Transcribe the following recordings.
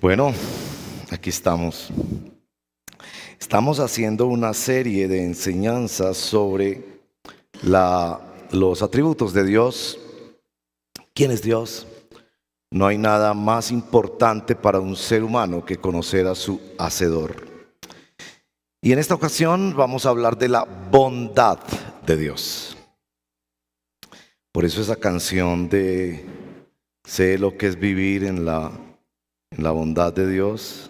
Bueno, aquí estamos. Estamos haciendo una serie de enseñanzas sobre los atributos de Dios. ¿Quién es Dios? No hay nada más importante para un ser humano que conocer a su Hacedor. Y en esta ocasión vamos a hablar de la bondad de Dios. Por eso esa canción de sé lo que es vivir en la bondad de Dios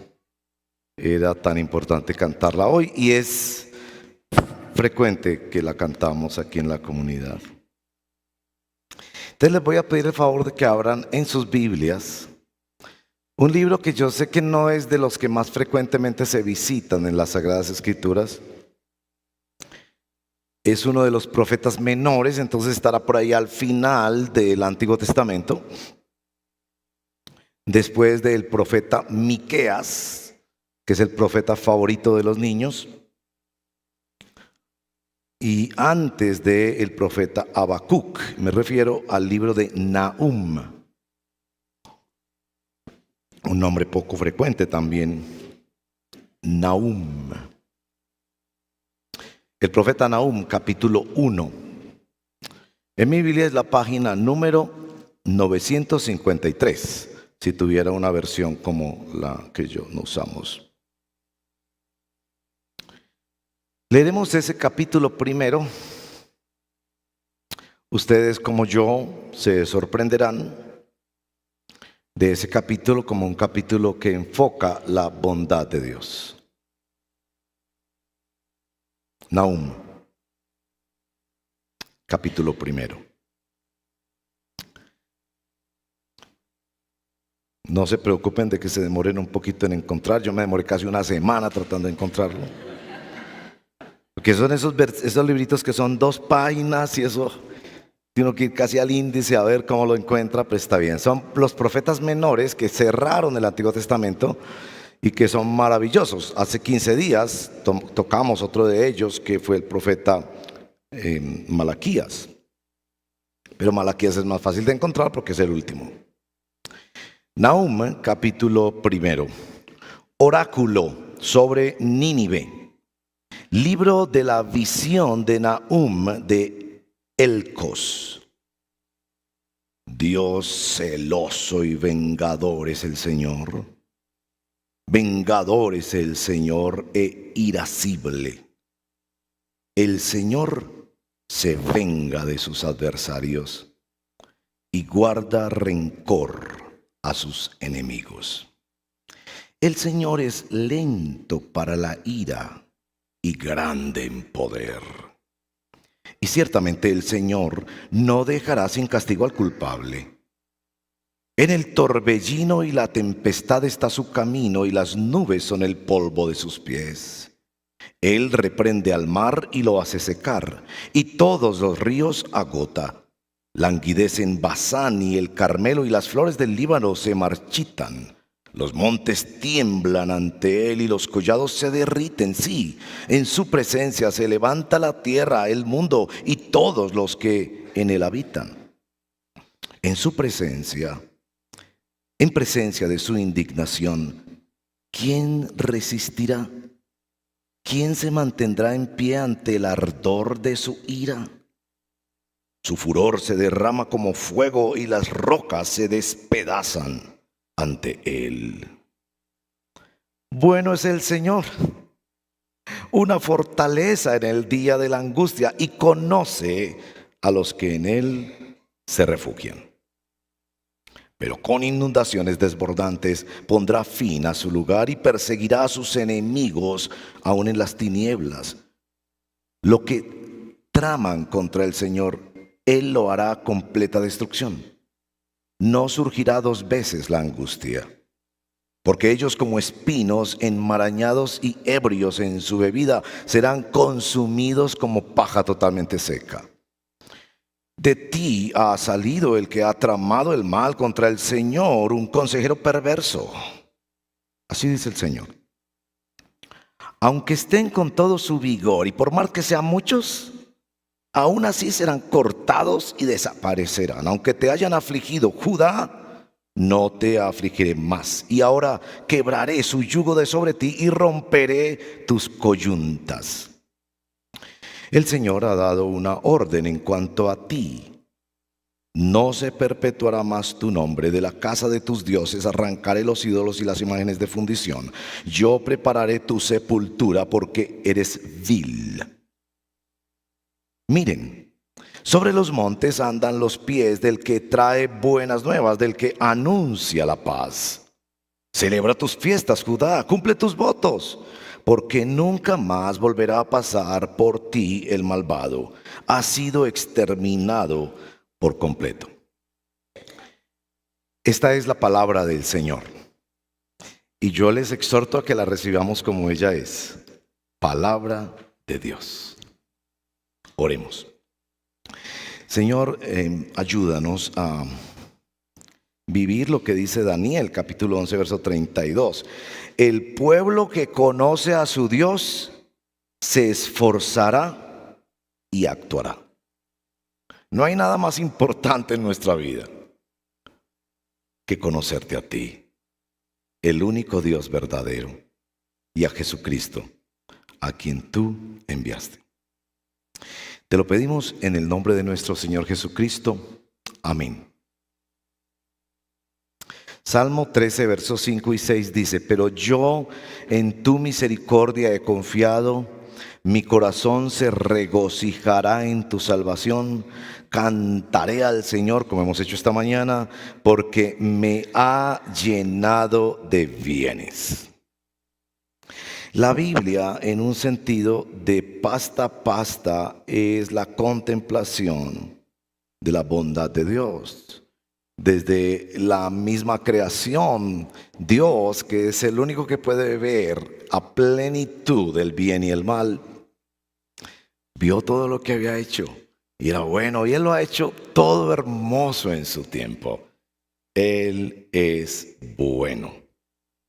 era tan importante cantarla hoy, y es frecuente que la cantamos aquí en la comunidad. Entonces les voy a pedir el favor de que abran en sus Biblias un libro que yo sé que no es de los que más frecuentemente se visitan en las Sagradas Escrituras. Es uno de los profetas menores, entonces estará por ahí al final del Antiguo Testamento, después del profeta Miqueas, que es el profeta favorito de los niños, y antes del profeta Habacuc. Me refiero al libro de Nahum, un nombre poco frecuente también, Nahum. El profeta Nahum, capítulo 1. En mi Biblia es la página número 953, si tuviera una versión como la que yo no usamos. Leeremos ese capítulo primero. Ustedes, como yo, se sorprenderán de ese capítulo como un capítulo que enfoca la bondad de Dios. Nahum, capítulo primero. No se preocupen de que se demoren un poquito en encontrar. Yo me demoré casi una semana tratando de encontrarlo. Porque son esos libritos que son 2 páginas y eso tiene que ir casi al índice a ver cómo lo encuentra, pues está bien. Son los profetas menores que cerraron el Antiguo Testamento y que son maravillosos. Hace 15 días tocamos otro de ellos, que fue el profeta Malaquías. Pero Malaquías es más fácil de encontrar porque es el último. Nahum, capítulo primero. Oráculo sobre Nínive. Libro de la visión de Nahum de Elcos. Dios celoso y vengador es el Señor. Vengador es el Señor e irascible. El Señor se venga de sus adversarios y guarda rencor a sus enemigos. El Señor es lento para la ira y grande en poder. Y ciertamente el Señor no dejará sin castigo al culpable. En el torbellino y la tempestad está su camino, y las nubes son el polvo de sus pies. Él reprende al mar y lo hace secar, y todos los ríos agota. Languidecen Basán y el Carmelo, y las flores del Líbano se marchitan. Los montes tiemblan ante él y los collados se derriten. Sí, en su presencia se levanta la tierra, el mundo y todos los que en él habitan. En su presencia, en presencia de su indignación, ¿quién resistirá? ¿Quién se mantendrá en pie ante el ardor de su ira? Su furor se derrama como fuego y las rocas se despedazan ante él. Bueno es el Señor, una fortaleza en el día de la angustia, y conoce a los que en él se refugian. Pero con inundaciones desbordantes pondrá fin a su lugar y perseguirá a sus enemigos aún en las tinieblas. Lo que traman contra el Señor, él lo hará completa destrucción. No surgirá 2 veces la angustia, porque ellos, como espinos enmarañados y ebrios en su bebida, serán consumidos como paja totalmente seca. De ti ha salido el que ha tramado el mal contra el Señor, un consejero perverso. Así dice el Señor. Aunque estén con todo su vigor, y por más que sean muchos, aún así serán cortados y desaparecerán. Aunque te hayan afligido, Judá, no te afligiré más. Y ahora quebraré su yugo de sobre ti y romperé tus coyuntas. El Señor ha dado una orden en cuanto a ti. No se perpetuará más tu nombre. De la casa de tus dioses arrancaré los ídolos y las imágenes de fundición. Yo prepararé tu sepultura porque eres vil. Miren, sobre los montes andan los pies del que trae buenas nuevas, del que anuncia la paz. Celebra tus fiestas, Judá, cumple tus votos, porque nunca más volverá a pasar por ti el malvado. Ha sido exterminado por completo. Esta es la palabra del Señor. Y yo les exhorto a que la recibamos como ella es. Palabra de Dios. Oremos. Señor, ayúdanos a vivir lo que dice Daniel, capítulo 11, verso 32. El pueblo que conoce a su Dios se esforzará y actuará. No hay nada más importante en nuestra vida que conocerte a ti, el único Dios verdadero, y a Jesucristo, a quien tú enviaste. Te lo pedimos en el nombre de nuestro Señor Jesucristo. Amén. Salmo 13, versos 5 y 6 dice: pero yo en tu misericordia he confiado, mi corazón se regocijará en tu salvación. Cantaré al Señor, como hemos hecho esta mañana, porque me ha llenado de bienes. La Biblia, en un sentido de pasta a pasta, es la contemplación de la bondad de Dios. Desde la misma creación, Dios, que es el único que puede ver a plenitud el bien y el mal, vio todo lo que había hecho y era bueno, y Él lo ha hecho todo hermoso en su tiempo. Él es bueno.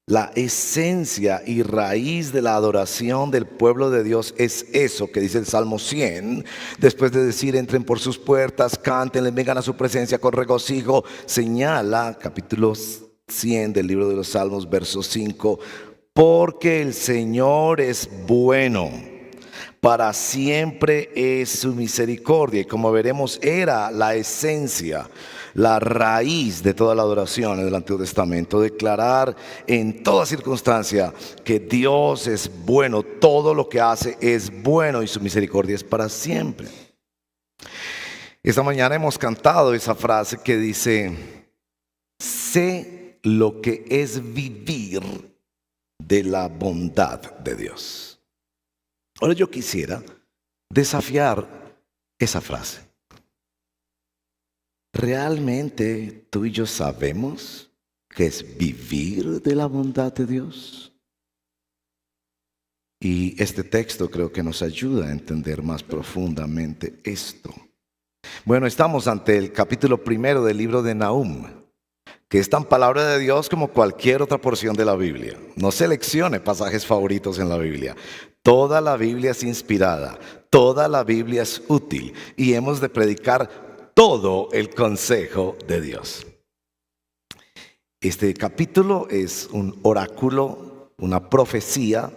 La esencia y raíz de la adoración del pueblo de Dios es eso que dice el Salmo 100. Después de decir: entren por sus puertas, cántenle, vengan a su presencia con regocijo, señala, capítulo 100 del libro de los Salmos, verso 5, porque el Señor es bueno, para siempre es su misericordia. Y como veremos, era la esencia, la raíz de toda la adoración en el Antiguo Testamento, declarar en toda circunstancia que Dios es bueno, todo lo que hace es bueno y su misericordia es para siempre. Esta mañana hemos cantado esa frase que dice: sé lo que es vivir de la bondad de Dios. Ahora yo quisiera desafiar esa frase. ¿Realmente tú y yo sabemos qué es vivir de la bondad de Dios? Y este texto creo que nos ayuda a entender más profundamente esto. Bueno, estamos ante el capítulo 1 del libro de Nahum, que es tan palabra de Dios como cualquier otra porción de la Biblia. No seleccione pasajes favoritos en la Biblia. Toda la Biblia es inspirada, toda la Biblia es útil y hemos de predicar todo el consejo de Dios. Este capítulo es un oráculo, una profecía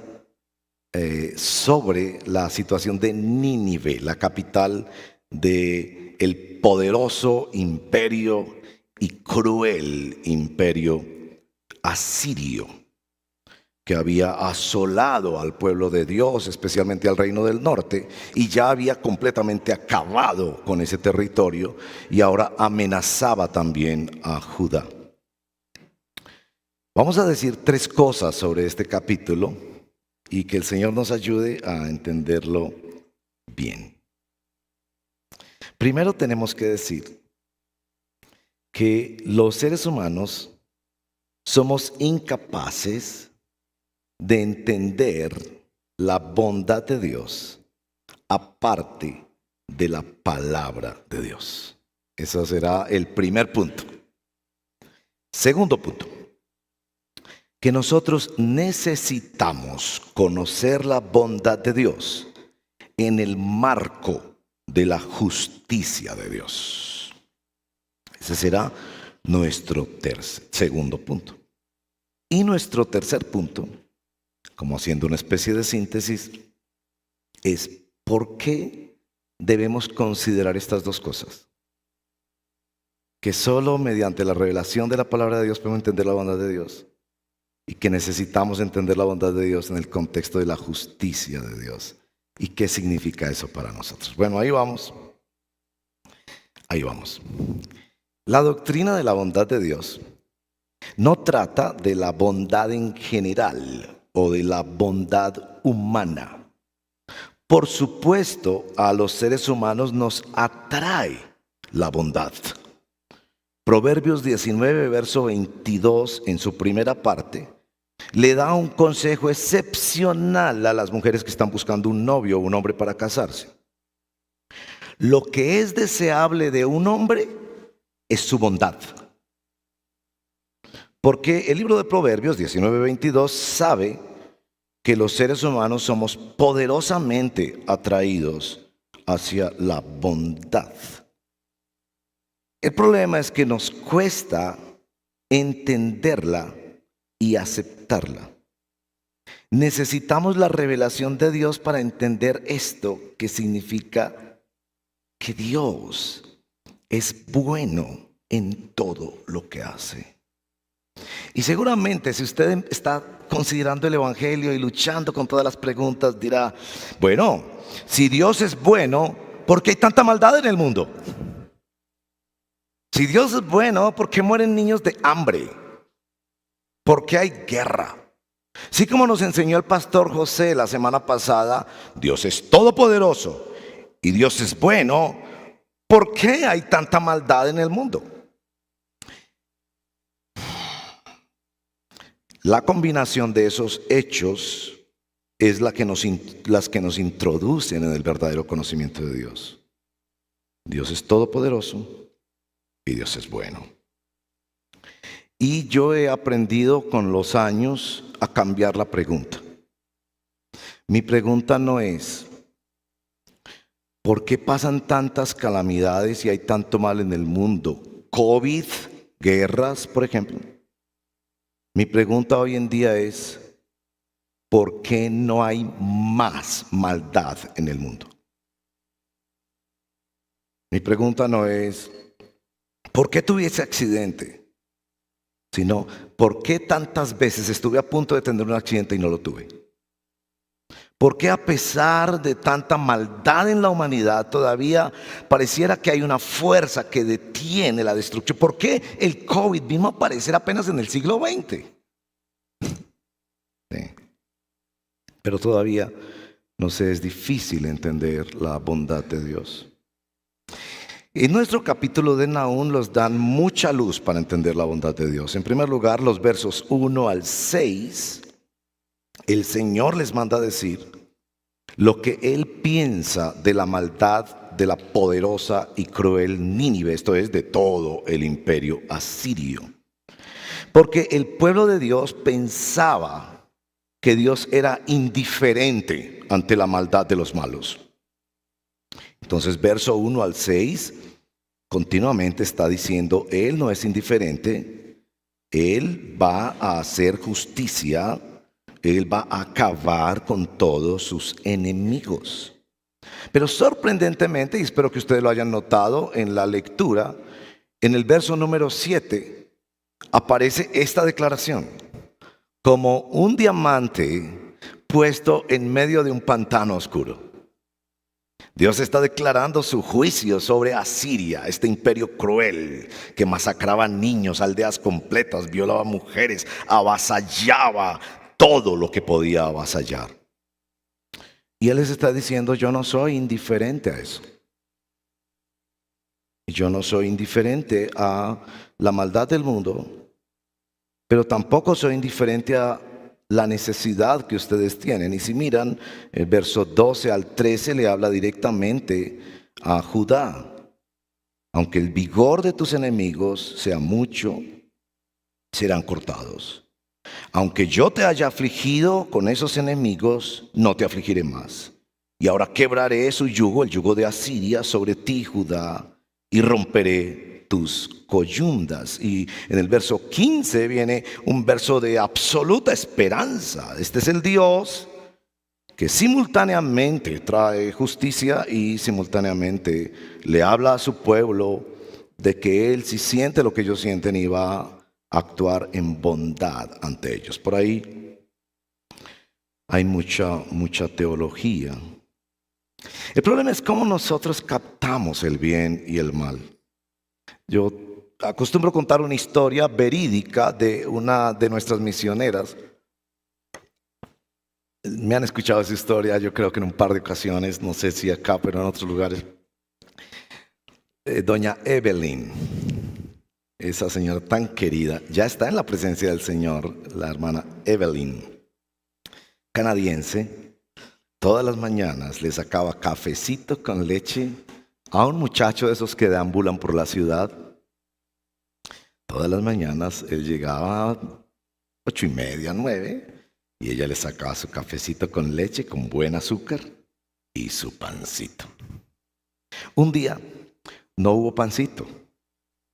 sobre la situación de Nínive, la capital del poderoso imperio y cruel imperio asirio, que había asolado al pueblo de Dios, especialmente al reino del norte, y ya había completamente acabado con ese territorio y ahora amenazaba también a Judá. Vamos a decir 3 cosas sobre este capítulo y que el Señor nos ayude a entenderlo bien. Primero tenemos que decir que los seres humanos somos incapaces de entender la bondad de Dios aparte de la palabra de Dios. Eso será el primer punto. Segundo punto, que nosotros necesitamos conocer la bondad de Dios en el marco de la justicia de Dios. Ese será nuestro segundo punto. Y nuestro tercer punto, como haciendo una especie de síntesis, es ¿por qué debemos considerar estas dos cosas? Que solo mediante la revelación de la palabra de Dios podemos entender la bondad de Dios y que necesitamos entender la bondad de Dios en el contexto de la justicia de Dios. ¿Y qué significa eso para nosotros? Bueno, ahí vamos. Ahí vamos. La doctrina de la bondad de Dios no trata de la bondad en general o de la bondad humana. Por supuesto, a los seres humanos nos atrae la bondad. Proverbios 19, verso 22, en su primera parte, le da un consejo excepcional a las mujeres que están buscando un novio o un hombre para casarse. Lo que es deseable de un hombre es su bondad. Porque el libro de Proverbios 19:22 sabe que los seres humanos somos poderosamente atraídos hacia la bondad. El problema es que nos cuesta entenderla y aceptarla. Necesitamos la revelación de Dios para entender esto, que significa que Dios es bueno en todo lo que hace. Y seguramente si usted está considerando el Evangelio y luchando con todas las preguntas, dirá, bueno, si Dios es bueno, ¿por qué hay tanta maldad en el mundo? Si Dios es bueno, ¿por qué mueren niños de hambre? ¿Por qué hay guerra? Así como nos enseñó el pastor José la semana pasada, Dios es todopoderoso y Dios es bueno, ¿por qué hay tanta maldad en el mundo? La combinación de esos hechos es las que nos introducen en el verdadero conocimiento de Dios. Dios es todopoderoso y Dios es bueno. Y yo he aprendido con los años a cambiar la pregunta. Mi pregunta no es, ¿por qué pasan tantas calamidades y hay tanto mal en el mundo? COVID, guerras, por ejemplo. Mi pregunta hoy en día es, ¿por qué no hay más maldad en el mundo? Mi pregunta no es, ¿por qué tuve ese accidente? Sino, ¿por qué tantas veces estuve a punto de tener un accidente y no lo tuve? ¿Por qué a pesar de tanta maldad en la humanidad todavía pareciera que hay una fuerza que detiene la destrucción? ¿Por qué el COVID vino a aparecer apenas en el siglo XX? Sí. Pero todavía, no sé, es difícil entender la bondad de Dios. En nuestro capítulo de Nahum nos dan mucha luz para entender la bondad de Dios. En primer lugar, los versos 1 al 6, el Señor les manda a decir lo que Él piensa de la maldad de la poderosa y cruel Nínive, esto es, de todo el imperio asirio. Porque el pueblo de Dios pensaba que Dios era indiferente ante la maldad de los malos. Entonces, verso 1 al 6, continuamente está diciendo, Él no es indiferente, Él va a hacer justicia, Él va a acabar con todos sus enemigos. Pero sorprendentemente, y espero que ustedes lo hayan notado en la lectura, en el verso número 7 aparece esta declaración, como un diamante puesto en medio de un pantano oscuro. Dios está declarando su juicio sobre Asiria, este imperio cruel que masacraba niños, aldeas completas, violaba mujeres, avasallaba todo lo que podía avasallar. Y Él les está diciendo, yo no soy indiferente a eso. Yo no soy indiferente a la maldad del mundo, pero tampoco soy indiferente a la necesidad que ustedes tienen. Y si miran, el verso 12 al 13 le habla directamente a Judá. Aunque el vigor de tus enemigos sea mucho, serán cortados. Aunque yo te haya afligido con esos enemigos, no te afligiré más. Y ahora quebraré su yugo, el yugo de Asiria, sobre ti, Judá, y romperé tus coyundas. Y en el verso 15 viene un verso de absoluta esperanza. Este es el Dios que simultáneamente trae justicia y simultáneamente le habla a su pueblo de que Él, si siente lo que ellos sienten, iba a actuar en bondad ante ellos. Por ahí hay mucha teología. El problema es cómo nosotros captamos el bien y el mal. Yo acostumbro contar una historia verídica de una de nuestras misioneras. Me han escuchado esa historia, yo creo que en un par de ocasiones, no sé si acá, pero en otros lugares. Doña Evelyn, esa señora tan querida, ya está en la presencia del Señor, la hermana Evelyn, canadiense. Todas las mañanas le sacaba cafecito con leche a un muchacho de esos que deambulan por la ciudad. Todas las mañanas él llegaba a 8:30, 9, y ella le sacaba su cafecito con leche, con buen azúcar y su pancito. Un día no hubo pancito.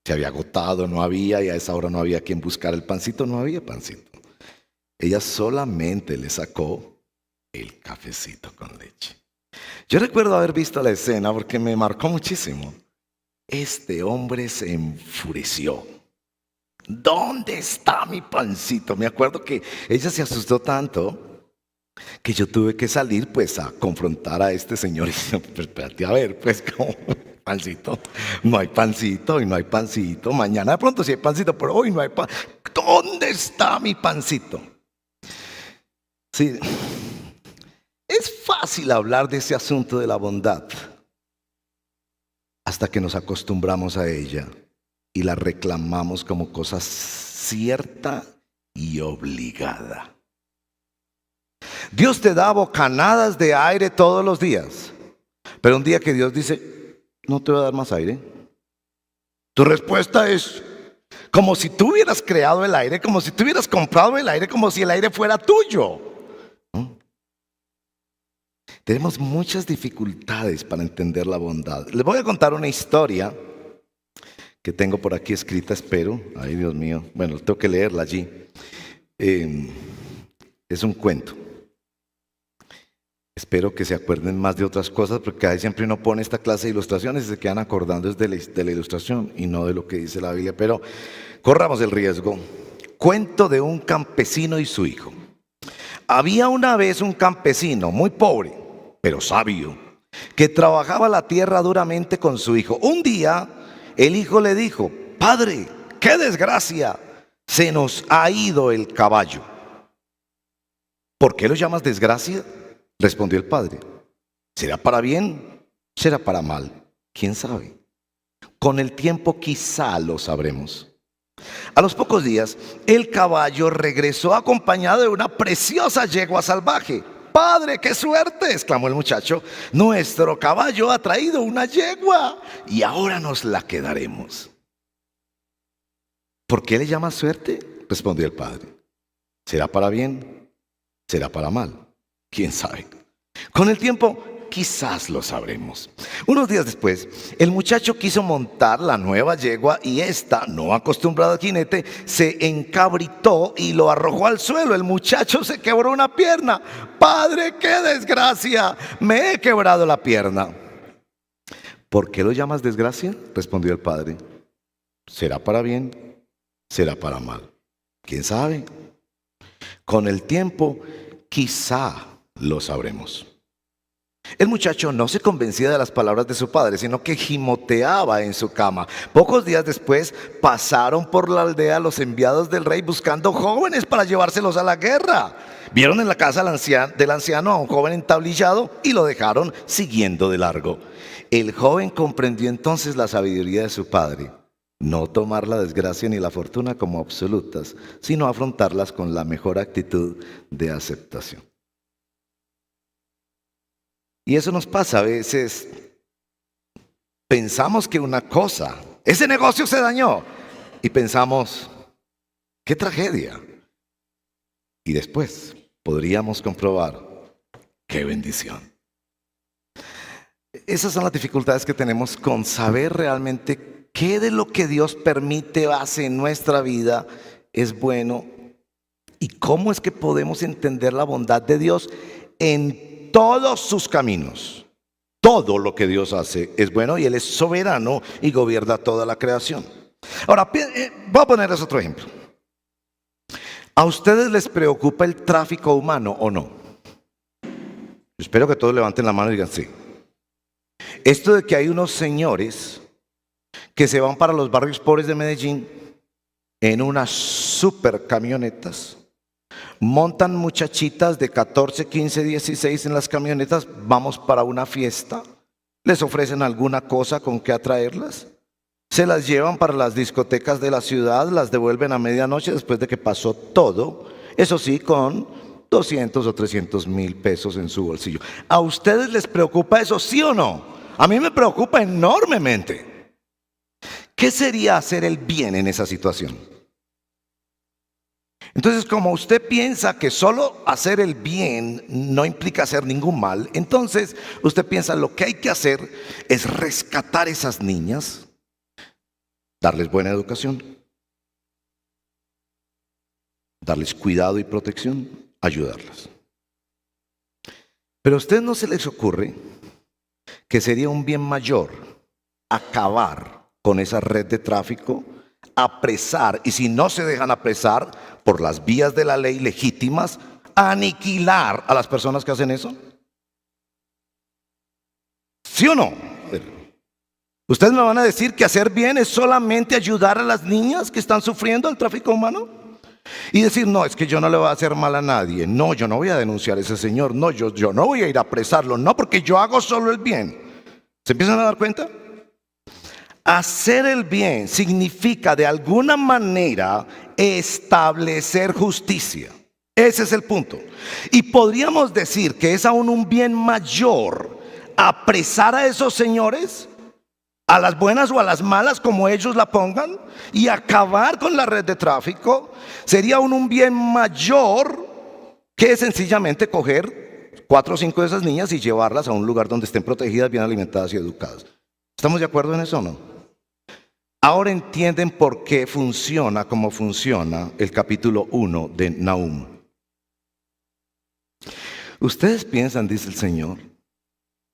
Se había agotado, no había, y a esa hora no había quien buscar el pancito, no había pancito. Ella solamente le sacó el cafecito con leche. Yo recuerdo haber visto la escena porque me marcó muchísimo. Este hombre se enfureció. ¿Dónde está mi pancito? Me acuerdo que ella se asustó tanto que yo tuve que salir pues a confrontar a este señor y decir, espérate, a ver, pues ¿cómo? Pancito, no hay pancito y no hay pancito. Mañana de pronto sí hay pancito, pero hoy no hay pan. ¿Dónde está mi pancito? Sí, es fácil hablar de ese asunto de la bondad hasta que nos acostumbramos a ella y la reclamamos como cosa cierta y obligada. Dios te da bocanadas de aire todos los días, pero un día que Dios dice, no te voy a dar más aire, tu respuesta es como si tú hubieras creado el aire, como si tú hubieras comprado el aire, como si el aire fuera tuyo. Tenemos muchas dificultades para entender la bondad. Les voy a contar una historia que tengo por aquí escrita, espero. Ay, Dios mío. Bueno, tengo que leerla allí. Es un cuento. Espero que se acuerden más de otras cosas, porque ahí siempre uno pone esta clase de ilustraciones y se quedan acordando de la ilustración y no de lo que dice la Biblia. Pero corramos el riesgo. Cuento de un campesino y su hijo. Había una vez un campesino muy pobre, pero sabio, que trabajaba la tierra duramente con su hijo. Un día, el hijo le dijo, padre, qué desgracia, se nos ha ido el caballo. ¿Por qué lo llamas desgracia? Respondió el padre. ¿Será para bien? ¿Será para mal? ¿Quién sabe? Con el tiempo quizá lo sabremos. A los pocos días, el caballo regresó acompañado de una preciosa yegua salvaje. ¡Padre, qué suerte!, exclamó el muchacho. Nuestro caballo ha traído una yegua y ahora nos la quedaremos. ¿Por qué le llamas suerte? Respondió el padre. ¿Será para bien? ¿Será para mal? ¿Quién sabe? Con el tiempo quizás lo sabremos. Unos días después, el muchacho quiso montar la nueva yegua y esta, no acostumbrada al jinete, se encabritó y lo arrojó al suelo. El muchacho se quebró una pierna. ¡Padre, qué desgracia! Me he quebrado la pierna. ¿Por qué lo llamas desgracia? Respondió el padre. ¿Será para bien? ¿Será para mal? ¿Quién sabe? Con el tiempo quizá lo sabremos. El muchacho no se convencía de las palabras de su padre, sino que gimoteaba en su cama. Pocos días después pasaron por la aldea los enviados del rey buscando jóvenes para llevárselos a la guerra. Vieron en la casa del anciano a un joven entablillado y lo dejaron siguiendo de largo. El joven comprendió entonces la sabiduría de su padre. No tomar la desgracia ni la fortuna como absolutas, sino afrontarlas con la mejor actitud de aceptación. Y eso nos pasa a veces. Pensamos que una cosa, ese negocio se dañó, y pensamos, qué tragedia. Y después podríamos comprobar, qué bendición. Esas son las dificultades que tenemos con saber realmente ¿Qué de lo que Dios permite, hace en nuestra vida es bueno? ¿Y cómo es que podemos entender la bondad de Dios en todos sus caminos? Todo lo que Dios hace es bueno y Él es soberano y gobierna toda la creación. Ahora, voy a ponerles otro ejemplo. ¿A ustedes les preocupa el tráfico humano o no? Espero que todos levanten la mano y digan sí. Esto de que hay unos señores que se van para los barrios pobres de Medellín en unas super camionetas, montan muchachitas de 14, 15, 16 en las camionetas, vamos para una fiesta, les ofrecen alguna cosa con que atraerlas, se las llevan para las discotecas de la ciudad, las devuelven a medianoche después de que pasó todo, eso sí, con 200 o 300 mil pesos en su bolsillo. ¿A ustedes les preocupa eso, sí o no? A mí me preocupa enormemente. ¿Qué sería hacer el bien en esa situación? Entonces, como usted piensa que solo hacer el bien no implica hacer ningún mal, entonces usted piensa lo que hay que hacer es rescatar esas niñas, darles buena educación, darles cuidado y protección, ayudarlas. Pero a usted no se les ocurre que sería un bien mayor acabar con esa red de tráfico, apresar, y si no se dejan apresar por las vías de la ley legítimas, aniquilar a las personas que hacen eso. ¿Sí o no? ¿Ustedes me van a decir que hacer bien es solamente ayudar a las niñas que están sufriendo el tráfico humano? Y decir, no, es que yo no le voy a hacer mal a nadie. No, yo no voy a denunciar a ese señor. No, yo no voy a ir a apresarlo. No, porque yo hago solo el bien. ¿Se empiezan a dar cuenta? Hacer el bien significa de alguna manera establecer justicia. Ese es el punto. Y podríamos decir que es aún un bien mayor apresar a esos señores, a las buenas o a las malas, como ellos la pongan, y acabar con la red de tráfico. Sería aún un bien mayor que sencillamente coger 4 o 5 de esas niñas y llevarlas a un lugar donde estén protegidas, bien alimentadas y educadas. ¿Estamos de acuerdo en eso o no? Ahora entienden por qué funciona como funciona el capítulo 1 de Nahum. ¿Ustedes piensan, dice el Señor,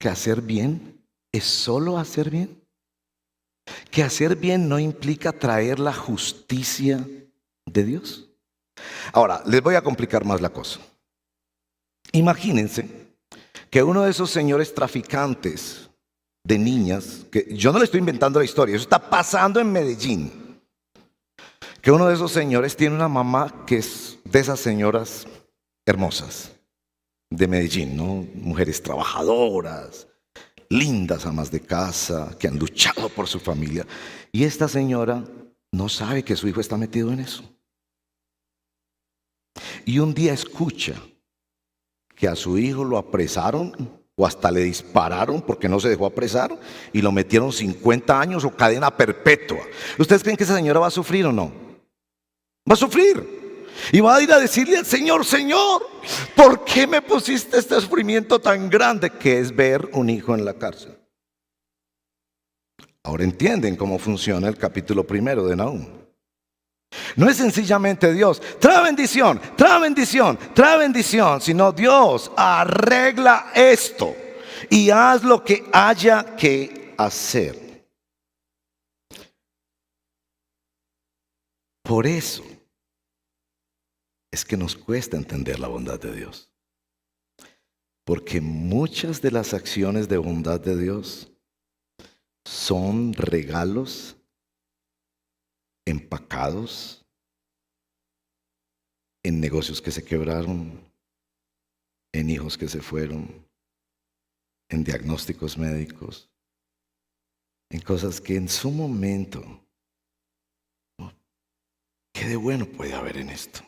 que hacer bien es solo hacer bien? ¿Que hacer bien no implica traer la justicia de Dios? Ahora, les voy a complicar más la cosa. Imagínense que uno de esos señores traficantes de niñas, que yo no le estoy inventando la historia, eso está pasando en Medellín, que uno de esos señores tiene una mamá que es de esas señoras hermosas de Medellín, ¿no? Mujeres trabajadoras, lindas amas de casa, que han luchado por su familia, y esta señora no sabe que su hijo está metido en eso. Y un día escucha que a su hijo lo apresaron o hasta le dispararon porque no se dejó apresar y lo metieron 50 años o cadena perpetua. ¿Ustedes creen que esa señora va a sufrir o no? Va a sufrir. Y va a ir a decirle al Señor, Señor, ¿por qué me pusiste este sufrimiento tan grande que es ver un hijo en la cárcel? Ahora entienden cómo funciona el capítulo 1 de Nahum. No es sencillamente Dios, trae bendición, trae bendición, trae bendición, sino Dios arregla esto y haz lo que haya que hacer. Por eso es que nos cuesta entender la bondad de Dios. Porque muchas de las acciones de bondad de Dios son regalos empacados en negocios que se quebraron, en hijos que se fueron, en diagnósticos médicos, en cosas que en su momento, ¿qué de bueno puede haber en esto?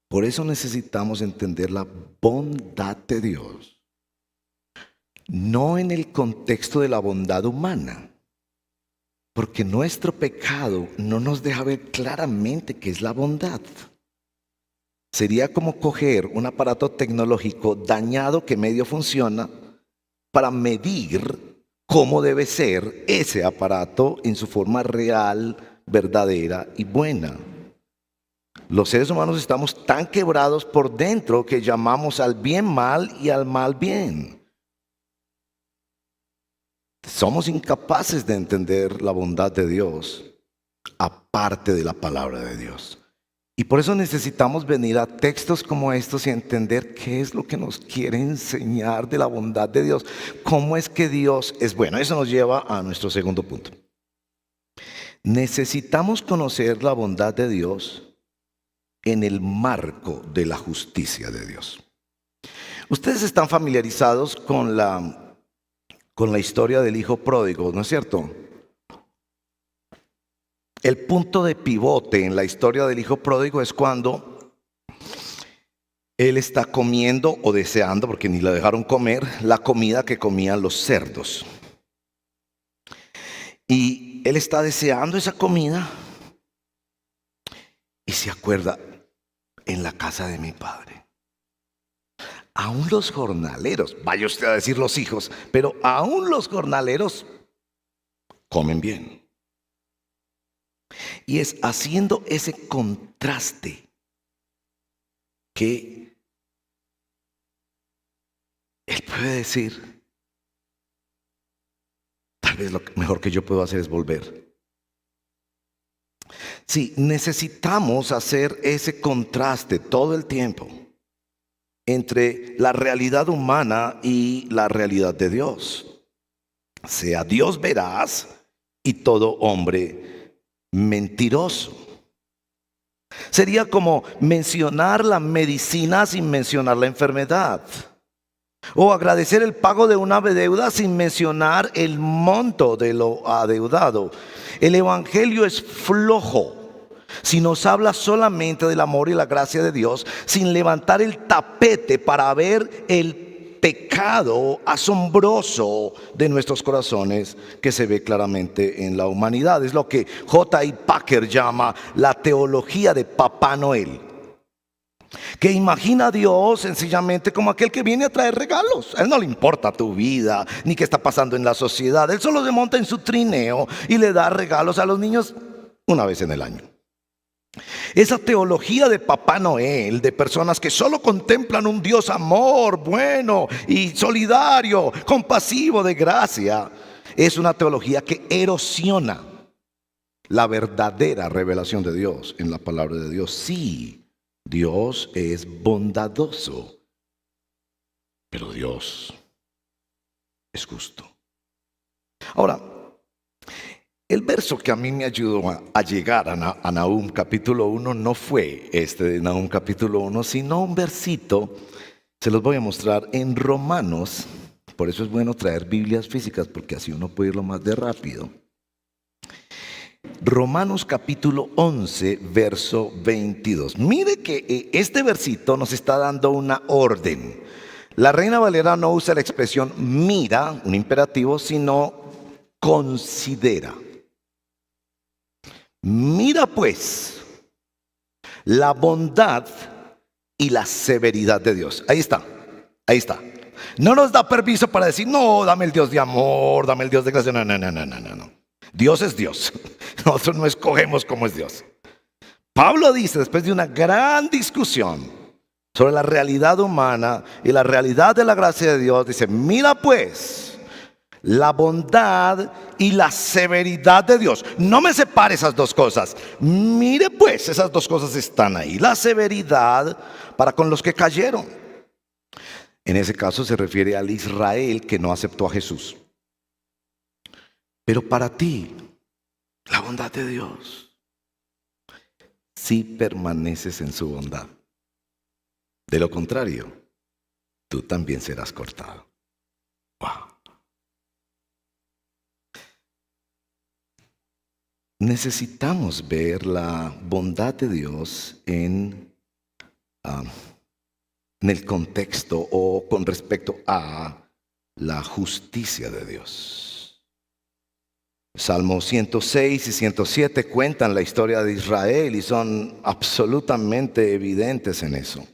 Por eso necesitamos entender la bondad de Dios, no en el contexto de la bondad humana, porque nuestro pecado no nos deja ver claramente qué es la bondad. Sería como coger un aparato tecnológico dañado que medio funciona para medir cómo debe ser ese aparato en su forma real, verdadera y buena. Los seres humanos estamos tan quebrados por dentro que llamamos al bien mal y al mal bien. Somos incapaces de entender la bondad de Dios aparte de la palabra de Dios. Y por eso necesitamos venir a textos como estos y entender qué es lo que nos quiere enseñar de la bondad de Dios. Cómo es que Dios es bueno. Eso nos lleva a nuestro segundo punto. Necesitamos conocer la bondad de Dios en el marco de la justicia de Dios. Ustedes están familiarizados con la historia del hijo pródigo, ¿no es cierto? El punto de pivote en la historia del hijo pródigo es cuando él está comiendo o deseando, porque ni le dejaron comer, la comida que comían los cerdos. Y él está deseando esa comida y se acuerda, en la casa de mi padre, aún los jornaleros, vaya usted a decir los hijos, pero aún los jornaleros comen bien. Y es haciendo ese contraste que él puede decir, tal vez lo mejor que yo puedo hacer es volver. Sí, necesitamos hacer ese contraste todo el tiempo entre la realidad humana y la realidad de Dios. Sea Dios veraz y todo hombre mentiroso. Sería como mencionar la medicina sin mencionar la enfermedad, o agradecer el pago de una deuda sin mencionar el monto de lo adeudado. El evangelio es flojo si nos habla solamente del amor y la gracia de Dios, sin levantar el tapete para ver el pecado asombroso de nuestros corazones que se ve claramente en la humanidad. Es lo que J.I. Packer llama la teología de Papá Noel, que imagina a Dios sencillamente como aquel que viene a traer regalos. A él no le importa tu vida ni qué está pasando en la sociedad. Él solo se monta en su trineo y le da regalos a los niños una vez en el año. Esa teología de Papá Noel, de personas que solo contemplan un Dios amor, bueno y solidario, compasivo, de gracia, es una teología que erosiona la verdadera revelación de Dios en la palabra de Dios. Sí, Dios es bondadoso, pero Dios es justo. Ahora, el verso que a mí me ayudó a llegar a Nahum capítulo 1 no fue este de Nahum capítulo 1, sino un versito, se los voy a mostrar en Romanos. Por eso es bueno traer Biblias físicas, porque así uno puede irlo más de rápido. Romanos capítulo 11, verso 22. Mire que este versito nos está dando una orden. La Reina Valera no usa la expresión mira, un imperativo, sino considera. Mira pues la bondad y la severidad de Dios. Ahí está, ahí está. No nos da permiso para decir, no, dame el Dios de amor, dame el Dios de gracia. No, no, no, no, no, no. Dios es Dios. Nosotros no escogemos cómo es Dios. Pablo dice, después de una gran discusión sobre la realidad humana y la realidad de la gracia de Dios, dice, mira pues la bondad y la severidad de Dios. No me separe esas dos cosas. Mire pues, esas dos cosas están ahí. La severidad para con los que cayeron. En ese caso se refiere al Israel que no aceptó a Jesús. Pero para ti, la bondad de Dios, si permaneces en su bondad. De lo contrario, tú también serás cortado. Wow. Necesitamos ver la bondad de Dios en el contexto o con respecto a la justicia de Dios. Salmos 106 y 107 cuentan la historia de Israel y son absolutamente evidentes en eso.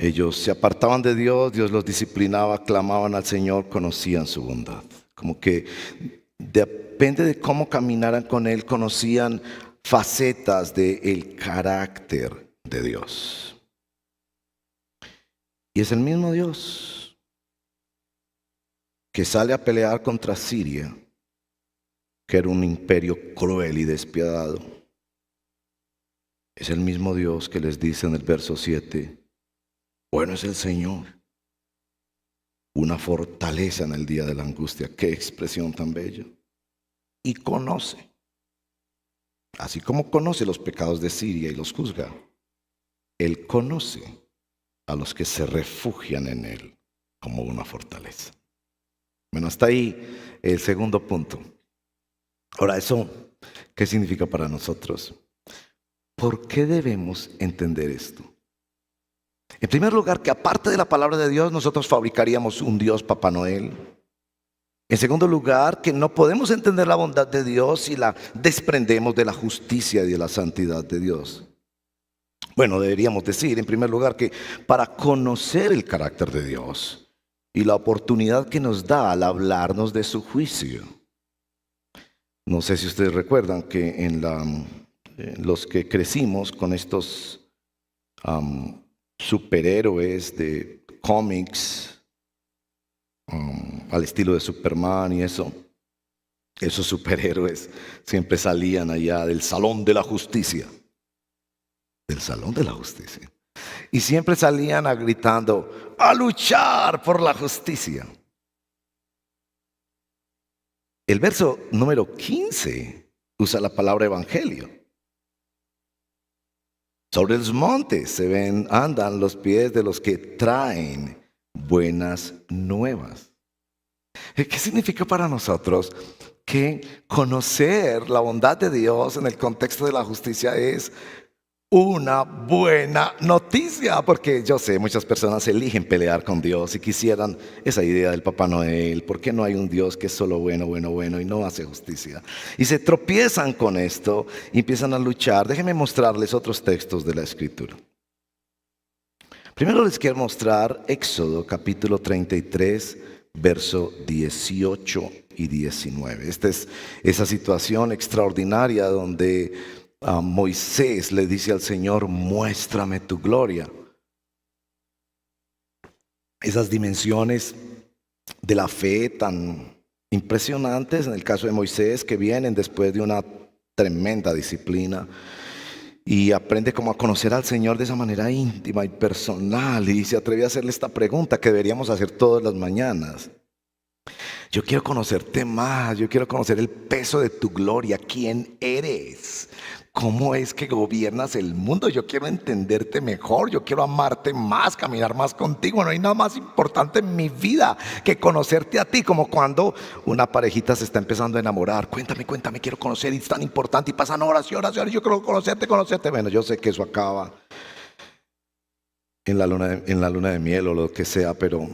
Ellos se apartaban de Dios, Dios los disciplinaba, clamaban al Señor, conocían su bondad. Como que depende de cómo caminaran con Él, conocían facetas del carácter de Dios. Y es el mismo Dios que sale a pelear contra Siria, que era un imperio cruel y despiadado. Es el mismo Dios que les dice en el verso 7, bueno es el Señor, una fortaleza en el día de la angustia. Qué expresión tan bella. Y conoce, así como conoce los pecados de Siria y los juzga, Él conoce a los que se refugian en Él como una fortaleza. Bueno, hasta ahí el segundo punto. Ahora, ¿eso qué significa para nosotros? ¿Por qué debemos entender esto? En primer lugar, que aparte de la palabra de Dios, nosotros fabricaríamos un Dios Papá Noel. En segundo lugar, que no podemos entender la bondad de Dios si la desprendemos de la justicia y de la santidad de Dios. Bueno, deberíamos decir, en primer lugar, que para conocer el carácter de Dios y la oportunidad que nos da al hablarnos de su juicio. No sé si ustedes recuerdan que los que crecimos con estos superhéroes de cómics, al estilo de Superman y eso, esos superhéroes siempre salían allá del salón de la justicia. Del salón de la justicia. Y siempre salían gritando, a luchar por la justicia. El verso número 15 usa la palabra evangelio. Sobre los montes andan los pies de los que traen buenas nuevas. ¿Qué significa para nosotros que conocer la bondad de Dios en el contexto de la justicia es una buena noticia? Porque yo sé, muchas personas eligen pelear con Dios y quisieran esa idea del Papá Noel. ¿Por qué no hay un Dios que es solo bueno, bueno, bueno y no hace justicia? Y se tropiezan con esto y empiezan a luchar. Déjenme mostrarles otros textos de la Escritura. Primero les quiero mostrar Éxodo capítulo 33, verso 18 y 19. Esta es esa situación extraordinaria donde Moisés le dice al Señor, muéstrame tu gloria. Esas dimensiones de la fe tan impresionantes en el caso de Moisés, que vienen después de una tremenda disciplina, y aprende como a conocer al Señor de esa manera íntima y personal, y se atreve a hacerle esta pregunta que deberíamos hacer todas las mañanas. Yo quiero conocerte más, yo quiero conocer el peso de tu gloria, quién eres, cómo es que gobiernas el mundo. Yo quiero entenderte mejor, yo quiero amarte más, caminar más contigo. No hay nada más importante en mi vida que conocerte a ti, como cuando una parejita se está empezando a enamorar. Cuéntame, quiero conocer, y es tan importante, y pasan horas y horas y horas. Yo quiero conocerte. Bueno, yo sé que eso acaba en la luna de miel o lo que sea, pero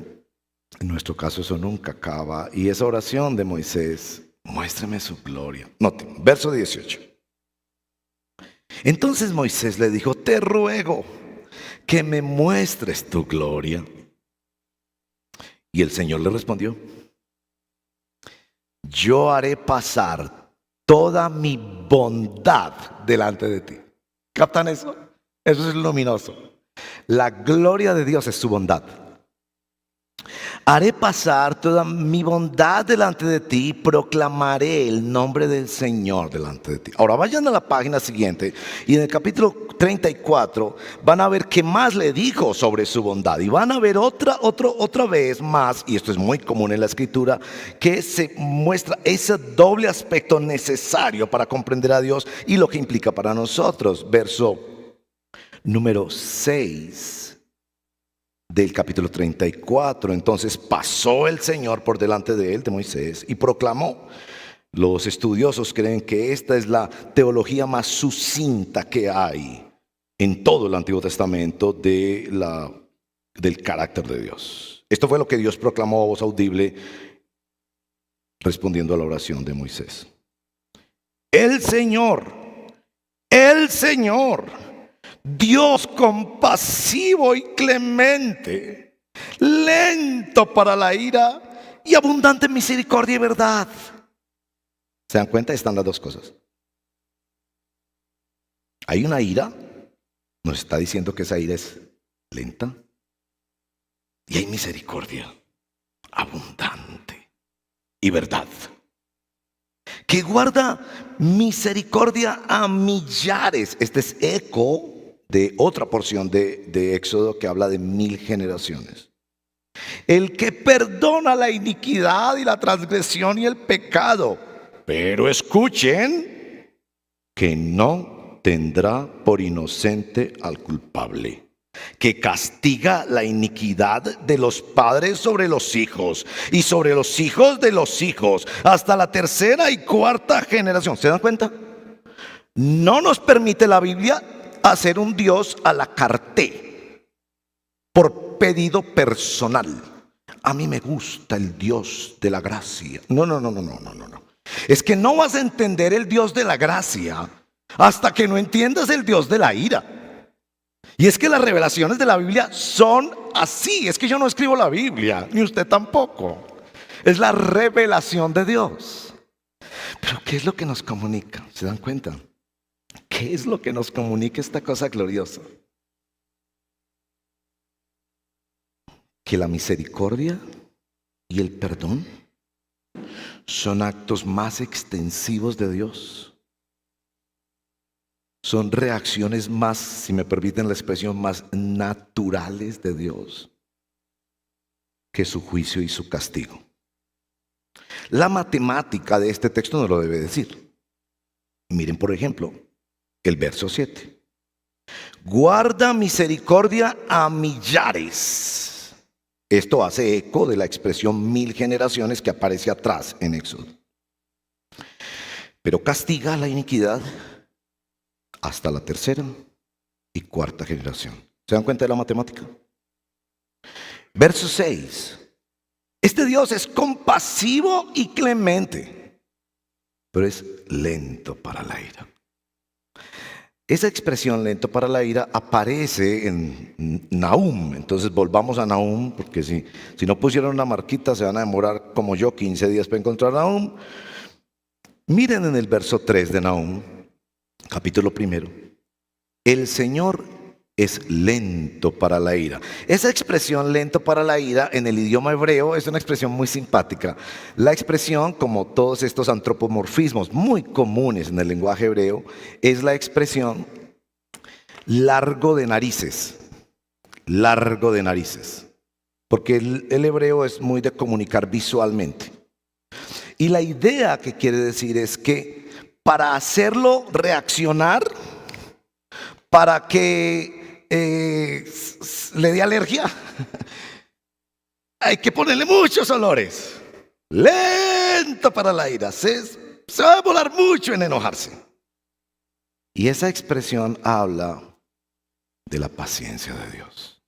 en nuestro caso eso nunca acaba. Y esa oración de Moisés, muéstrame su gloria. Noten, verso 18. Entonces Moisés le dijo, te ruego que me muestres tu gloria. Y el Señor le respondió, yo haré pasar toda mi bondad delante de ti. ¿Captan eso? Eso es luminoso. La gloria de Dios es su bondad. Haré pasar toda mi bondad delante de ti y proclamaré el nombre del Señor delante de ti. Ahora vayan a la página siguiente y en el capítulo 34 van a ver qué más le dijo sobre su bondad. Y van a ver otra vez más, y esto es muy común en la Escritura, que se muestra ese doble aspecto necesario para comprender a Dios y lo que implica para nosotros. Verso número 6. Del capítulo 34. Entonces pasó el Señor por delante de él, de Moisés, y proclamó. Los estudiosos creen que esta es la teología más sucinta que hay en todo el Antiguo Testamento del carácter de Dios. Esto fue lo que Dios proclamó a voz audible respondiendo a la oración de Moisés. El Señor, Dios compasivo y clemente, lento para la ira y abundante en misericordia y verdad. ¿Se dan cuenta? Están las dos cosas. Hay una ira, nos está diciendo que esa ira es lenta. Y hay misericordia abundante y verdad, que guarda misericordia a millares. Este es eco de otra porción de Éxodo que habla de 1000 generaciones. El que perdona la iniquidad y la transgresión y el pecado. Pero escuchen, que no tendrá por inocente al culpable, que castiga la iniquidad de los padres sobre los hijos y sobre los hijos de los hijos, hasta la tercera y cuarta generación. ¿Se dan cuenta? No nos permite la Biblia hacer un Dios a la carté, por pedido personal. A mí me gusta el Dios de la gracia. No. Es que no vas a entender el Dios de la gracia hasta que no entiendas el Dios de la ira. Y es que las revelaciones de la Biblia son así. Es que yo no escribo la Biblia, ni usted tampoco. Es la revelación de Dios. Pero ¿qué es lo que nos comunica? ¿Se dan cuenta? ¿Qué es lo que nos comunica esta cosa gloriosa? Que la misericordia y el perdón son actos más extensivos de Dios. Son reacciones más, si me permiten la expresión, más naturales de Dios que su juicio y su castigo. La matemática de este texto nos lo debe decir. Miren, por ejemplo, el verso 7. Guarda misericordia a millares. Esto hace eco de la expresión 1000 generaciones que aparece atrás en Éxodo. Pero castiga la iniquidad hasta la tercera y cuarta generación. ¿Se dan cuenta de la matemática? Verso 6. Este Dios es compasivo y clemente, pero es lento para la ira. Esa expresión lento para la ira aparece en Nahum. Entonces volvamos a Nahum, porque si no pusieron una marquita se van a demorar como yo 15 días para encontrar Nahum. Miren en el verso 3 de Nahum, capítulo 1. El Señor es lento para la ira. Esa expresión lento para la ira en el idioma hebreo es una expresión muy simpática. La expresión, como todos estos antropomorfismos muy comunes en el lenguaje hebreo, es la expresión largo de narices. Largo de narices. Porque el hebreo es muy de comunicar visualmente. Y la idea que quiere decir es que para hacerlo reaccionar, para que le dé alergia, hay que ponerle muchos olores. Lento para la ira. Se va a demorar mucho en enojarse. Y esa expresión habla de la paciencia de Dios.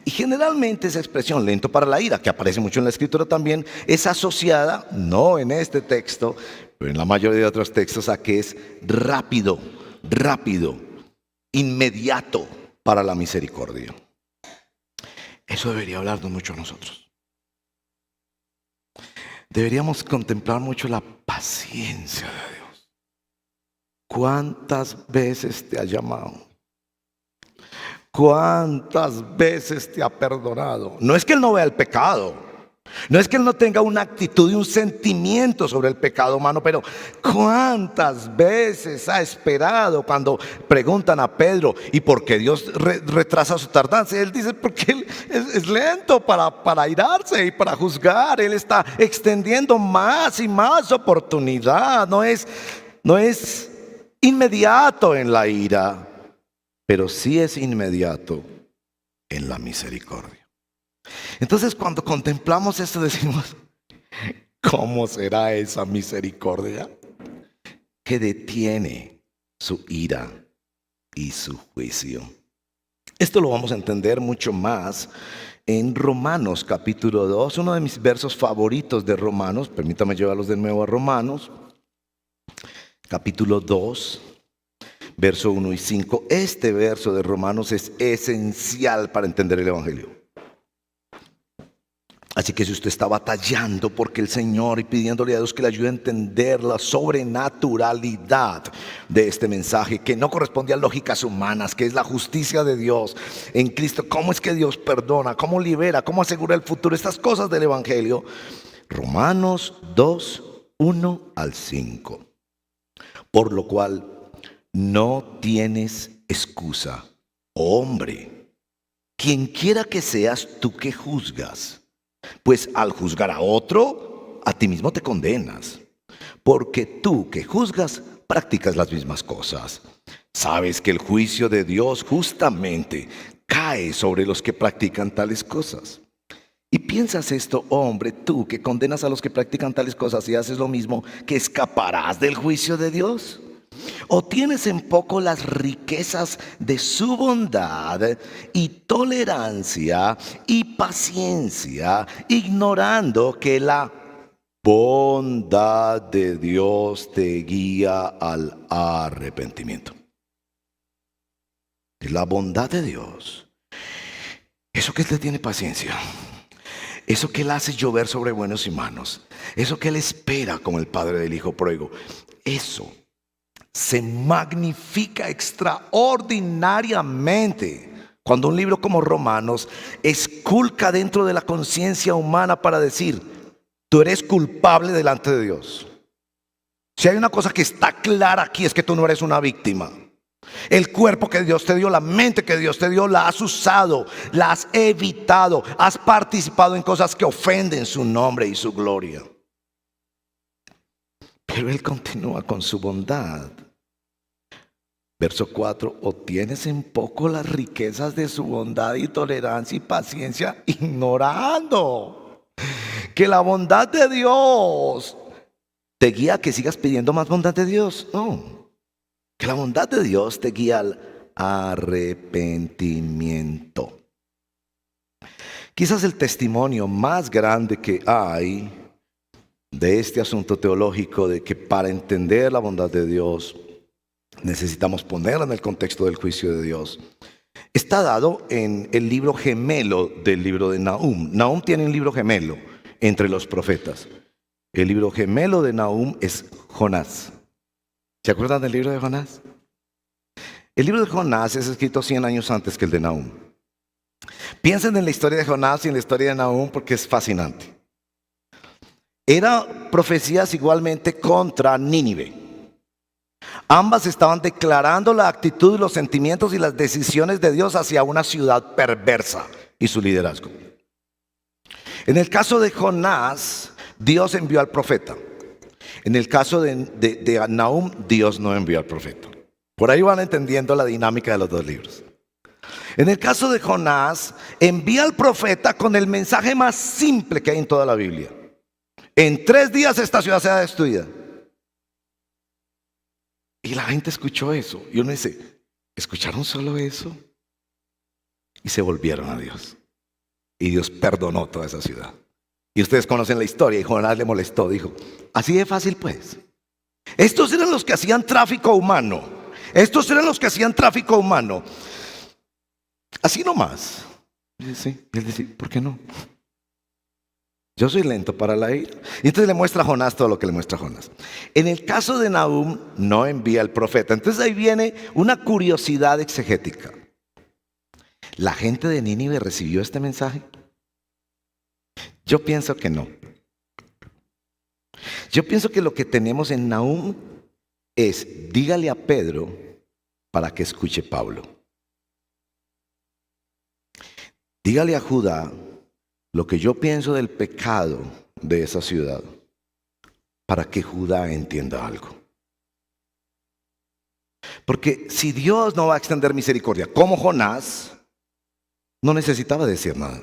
Y generalmente esa expresión lento para la ira, que aparece mucho en la escritura también, es asociada, no en este texto, pero en la mayoría de otros textos, a que es rápido, inmediato para la misericordia. Eso debería hablarnos mucho a nosotros. Deberíamos contemplar mucho la paciencia de Dios. ¿Cuántas veces te ha llamado? ¿Cuántas veces te ha perdonado? No es que Él no vea el pecado. No es que Él no tenga una actitud y un sentimiento sobre el pecado humano, pero ¿cuántas veces ha esperado cuando preguntan a Pedro ¿y por qué Dios retrasa su tardanza? Él dice porque Él es lento para airarse y para juzgar. Él está extendiendo más y más oportunidad. No es inmediato en la ira, pero sí es inmediato en la misericordia. Entonces cuando contemplamos esto decimos, ¿cómo será esa misericordia que detiene su ira y su juicio? Esto lo vamos a entender mucho más en Romanos capítulo 2, uno de mis versos favoritos de Romanos. Permítame llevarlos de nuevo a Romanos capítulo 2, verso 1 y 5. Este verso de Romanos es esencial para entender el Evangelio. Así que si usted está batallando porque el Señor y pidiéndole a Dios que le ayude a entender la sobrenaturalidad de este mensaje, que no corresponde a lógicas humanas, que es la justicia de Dios en Cristo, cómo es que Dios perdona, cómo libera, cómo asegura el futuro, estas cosas del Evangelio. Romanos 2, 1 al 5. Por lo cual no tienes excusa, hombre, quien quiera que seas tú que juzgas. Pues al juzgar a otro, a ti mismo te condenas, porque tú que juzgas practicas las mismas cosas. Sabes que el juicio de Dios justamente cae sobre los que practican tales cosas. Y piensas esto, hombre, tú que condenas a los que practican tales cosas y haces lo mismo, ¿que escaparás del juicio de Dios? ¿O tienes en poco las riquezas de su bondad y tolerancia y paciencia, ignorando que la bondad de Dios te guía al arrepentimiento? Es la bondad de Dios. Eso que Él tiene paciencia. Eso que Él hace llover sobre buenos y malos. Eso que Él espera como el padre del hijo pródigo. Eso se magnifica extraordinariamente cuando un libro como Romanos esculca dentro de la conciencia humana para decir: tú eres culpable delante de Dios. Si hay una cosa que está clara aquí, es que tú no eres una víctima. El cuerpo que Dios te dio, la mente que Dios te dio, la has usado, la has evitado, has participado en cosas que ofenden su nombre y su gloria. Pero Él continúa con su bondad. Verso 4, o tienes en poco las riquezas de su bondad y tolerancia y paciencia, ignorando que la bondad de Dios te guía a que sigas pidiendo más bondad de Dios. No, que la bondad de Dios te guía al arrepentimiento. Quizás el testimonio más grande que hay de este asunto teológico, de que para entender la bondad de Dios necesitamos ponerla en el contexto del juicio de Dios, está dado en el libro gemelo del libro de Nahum. Nahum tiene un libro gemelo entre los profetas. El libro gemelo de Nahum es Jonás. ¿Se acuerdan del libro de Jonás? El libro de Jonás es escrito 100 años antes que el de Nahum. Piensen en la historia de Jonás y en la historia de Nahum porque es fascinante. Eran profecías igualmente contra Nínive. Ambas estaban declarando la actitud, los sentimientos y las decisiones de Dios hacia una ciudad perversa y su liderazgo. En el caso de Jonás, Dios envió al profeta. En el caso de Nahum, Dios no envió al profeta. Por ahí van entendiendo la dinámica de los dos libros. En el caso de Jonás, envía al profeta con el mensaje más simple que hay en toda la Biblia: en 3 días esta ciudad será destruida. Y la gente escuchó eso. Y uno dice, ¿escucharon solo eso? Y se volvieron a Dios. Y Dios perdonó toda esa ciudad. Y ustedes conocen la historia. Y Jonás le molestó. Dijo, así de fácil pues. Estos eran los que hacían tráfico humano. Estos eran los que hacían tráfico humano. Así nomás. Y dice, él dice, ¿por qué no? Yo soy lento para la ira. Y entonces le muestra a Jonás todo lo que le muestra a Jonás. En el caso de Nahum, no envía al profeta. Entonces ahí viene una curiosidad exegética. ¿La gente de Nínive recibió este mensaje? Yo pienso que no. Yo pienso que lo que tenemos en Nahum es: dígale a Pedro para que escuche Pablo. Dígale a Judá lo que yo pienso del pecado de esa ciudad, para que Judá entienda algo. Porque si Dios no va a extender misericordia como Jonás, no necesitaba decir nada.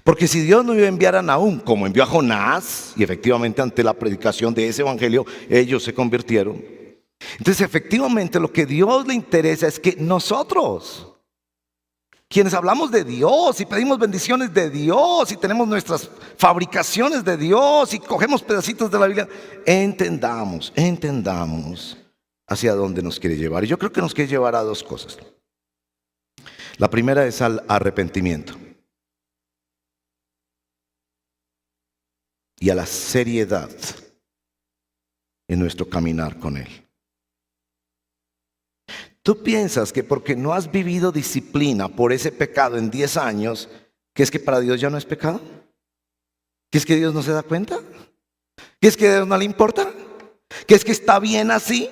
Porque si Dios no iba a enviar a Nahum como envió a Jonás, y efectivamente ante la predicación de ese evangelio ellos se convirtieron, entonces efectivamente lo que Dios le interesa es que nosotros, quienes hablamos de Dios y pedimos bendiciones de Dios y tenemos nuestras fabricaciones de Dios y cogemos pedacitos de la Biblia, entendamos hacia dónde nos quiere llevar. Y yo creo que nos quiere llevar a dos cosas. La primera es al arrepentimiento y a la seriedad en nuestro caminar con Él. Tú piensas que porque no has vivido disciplina por ese pecado en 10 años, que es que para Dios ya no es pecado, que es que Dios no se da cuenta, que es que a Dios no le importa, que es que está bien así.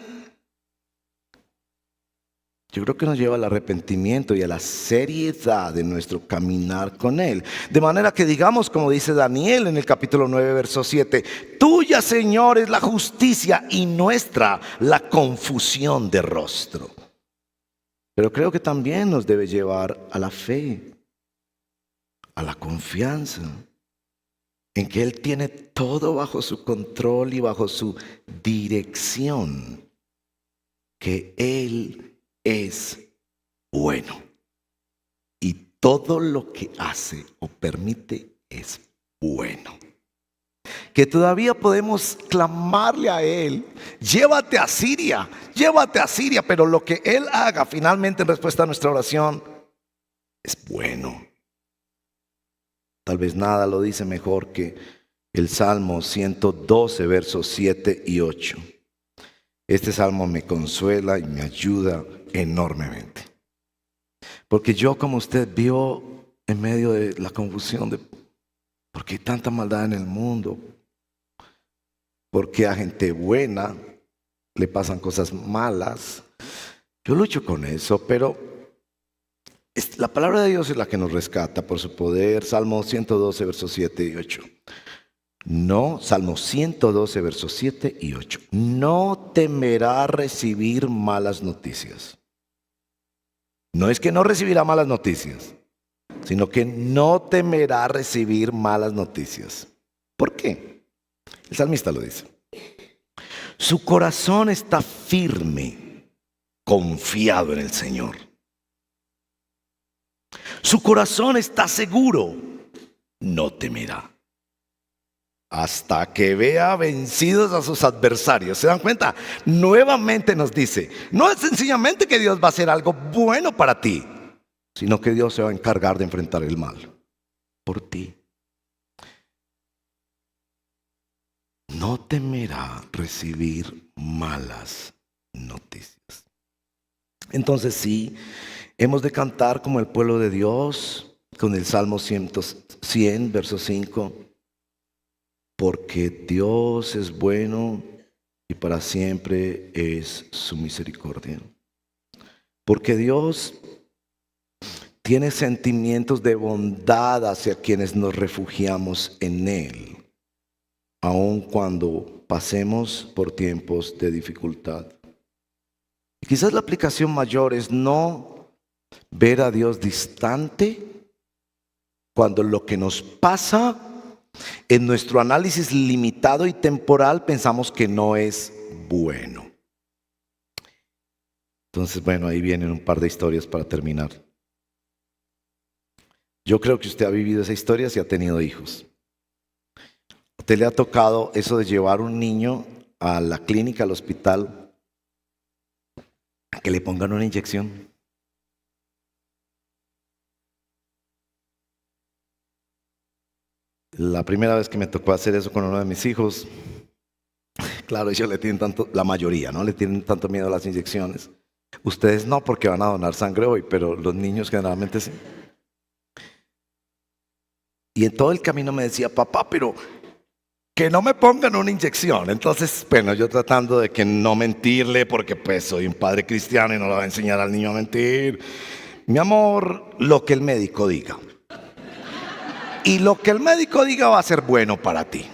Yo creo que nos lleva al arrepentimiento y a la seriedad de nuestro caminar con Él. De manera que digamos, como dice Daniel en el capítulo 9, verso 7, tuya, Señor, es la justicia y nuestra la confusión de rostro. Pero creo que también nos debe llevar a la fe, a la confianza, en que Él tiene todo bajo su control y bajo su dirección, que Él es bueno y todo lo que hace o permite es bueno. Que todavía podemos clamarle a Él, llévate a Siria, pero lo que Él haga finalmente en respuesta a nuestra oración es bueno. Tal vez nada lo dice mejor que el Salmo 112, versos 7 y 8. Este salmo me consuela y me ayuda enormemente. Porque yo, como usted vio en medio de la confusión de por qué hay tanta maldad en el mundo, por qué a gente buena le pasan cosas malas, yo lucho con eso, pero la palabra de Dios es la que nos rescata por su poder. Salmo 112, versos 7 y 8. No, Salmo 112, versos 7 y 8. No temerá recibir malas noticias. No es que no recibirá malas noticias, sino que no temerá recibir malas noticias. ¿Por qué? El salmista lo dice. Su corazón está firme, confiado en el Señor. Su corazón está seguro, no temerá. Hasta que vea vencidos a sus adversarios. ¿Se dan cuenta? Nuevamente nos dice, no es sencillamente que Dios va a hacer algo bueno para ti, sino que Dios se va a encargar de enfrentar el mal por ti. No temerá recibir malas noticias. Entonces sí, hemos de cantar como el pueblo de Dios con el Salmo 100, verso 5. Porque Dios es bueno y para siempre es su misericordia. Porque Dios tiene sentimientos de bondad hacia quienes nos refugiamos en Él, aun cuando pasemos por tiempos de dificultad. Y quizás la aplicación mayor es no ver a Dios distante cuando lo que nos pasa en nuestro análisis limitado y temporal pensamos que no es bueno. Entonces, bueno, ahí vienen un par de historias para terminar. Yo creo que usted ha vivido esa historia si ha tenido hijos. ¿A usted le ha tocado eso de llevar un niño a la clínica, al hospital, a que le pongan una inyección? La primera vez que me tocó hacer eso con uno de mis hijos, claro, ellos le tienen tanto, la mayoría, ¿no? Le tienen tanto miedo a las inyecciones. Ustedes no, porque van a donar sangre hoy, pero los niños generalmente sí. Y en todo el camino me decía, papá, pero que no me pongan una inyección. Entonces, bueno, yo tratando de que no mentirle, porque pues soy un padre cristiano y no le voy a enseñar al niño a mentir. Mi amor, lo que el médico diga. Y lo que el médico diga va a ser bueno para ti.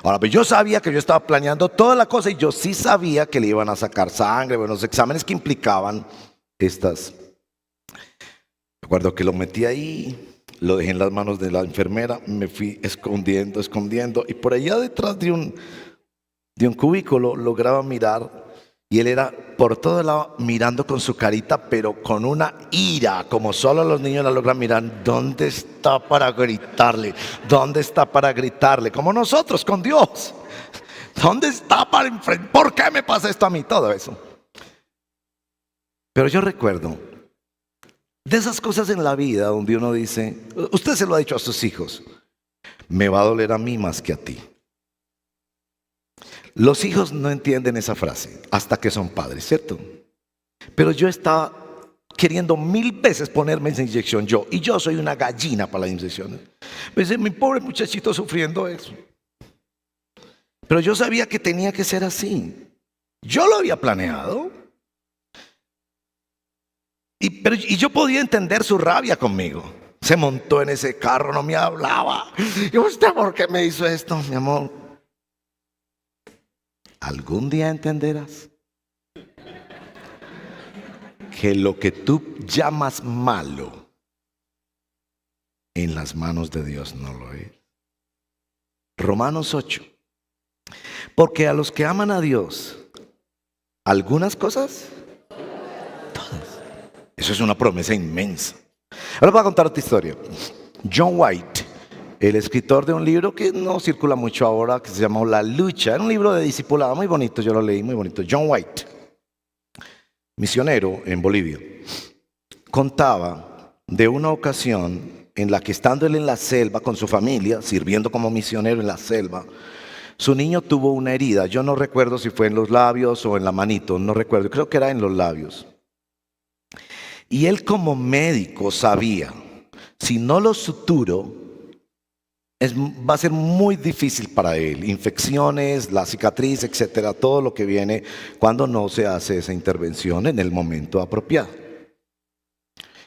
Ahora, pues yo sabía que yo estaba planeando toda la cosa y yo sí sabía que le iban a sacar sangre, bueno, los exámenes que implicaban estas. Recuerdo que lo metí ahí, lo dejé en las manos de la enfermera, me fui escondiendo, y por allá detrás de un cubículo lograba mirar. Y él era por todo lado mirando con su carita, pero con una ira, como solo los niños la logran mirar. ¿Dónde está para gritarle? ¿Dónde está para gritarle? Como nosotros con Dios. ¿Dónde está para enfrentar? ¿Por qué me pasa esto a mí? Todo eso. Pero yo recuerdo de esas cosas en la vida donde uno dice, usted se lo ha dicho a sus hijos, me va a doler a mí más que a ti. Los hijos no entienden esa frase hasta que son padres, ¿cierto? Pero yo estaba queriendo 1000 veces ponerme esa inyección y yo soy una gallina para las inyecciones. Me dice, mi pobre muchachito sufriendo eso. Pero yo sabía que tenía que ser así. Yo lo había planeado. Y yo podía entender su rabia conmigo. Se montó en ese carro, no me hablaba. ¿Y usted por qué me hizo esto, mi amor? Algún día entenderás que lo que tú llamas malo en las manos de Dios no lo es. Romanos 8. Porque a los que aman a Dios, algunas cosas, todas. Eso es una promesa inmensa. Ahora voy a contar otra historia. John White, el escritor de un libro que no circula mucho ahora, que se llama La Lucha. Era un libro de discipulado muy bonito, yo lo leí, muy bonito. John White, misionero en Bolivia, contaba de una ocasión en la que estando él en la selva con su familia, sirviendo como misionero en la selva, su niño tuvo una herida. Yo no recuerdo si fue en los labios o en la manito, no recuerdo, creo que era en los labios. Y él como médico sabía, si no lo suturo, va a ser muy difícil para él. Infecciones, la cicatriz, etcétera, todo lo que viene cuando no se hace esa intervención en el momento apropiado.